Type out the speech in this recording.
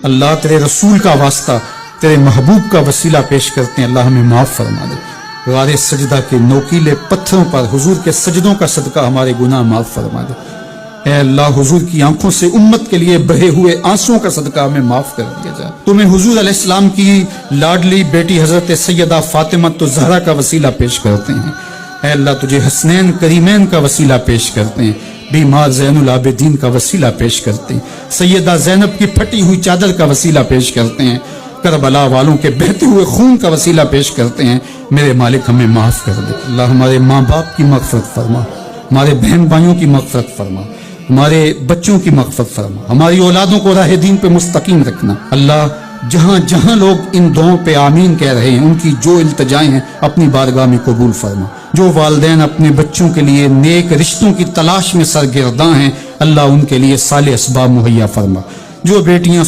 اللہ تیرے رسول کا واسطہ، تیرے محبوب کا وسیلہ پیش کرتے ہیں، اللہ ہمیں معاف فرما دے۔ غار سجدہ کے نوکیلے پتھروں پر حضور کے سجدوں کا صدقہ ہمارے گناہ معاف فرما دے۔ اے اللہ، حضور کی آنکھوں سے امت کے لیے بہے ہوئے آنسوں کا صدقہ ہمیں معاف کر دیا جائے۔ تمہیں حضور علیہ السلام کی لاڈلی بیٹی حضرت سیدہ فاطمہ الزہرا کا وسیلہ پیش کرتے ہیں۔ اے اللہ، تجھے حسنین کریمین کا وسیلہ پیش کرتے ہیں، بیمار زین العابدین کا وسیلہ پیش کرتے ہیں، سیدہ زینب کی پھٹی ہوئی چادر کا وسیلہ پیش کرتے ہیں، کربلا والوں کے بہتے ہوئے خون کا وسیلہ پیش کرتے ہیں۔ میرے مالک ہمیں معاف کر دے۔ اللہ ہمارے ماں باپ کی مغفرت فرما، ہمارے بہن بھائیوں کی مغفرت فرما، ہمارے بچوں کی مغفرت فرما، ہماری اولادوں کو راہ دین پہ مستقیم رکھنا۔ اللہ، جہاں جہاں لوگ ان دعاؤں پہ آمین کہہ رہے ہیں، ان کی جو التجائیں ہیں اپنی بارگاہ میں قبول فرما۔ جو والدین اپنے بچوں کے لیے نیک رشتوں کی تلاش میں سرگرداں ہیں، اللہ ان کے لیے صالح اسباب مہیا فرما۔ جو بیٹیاں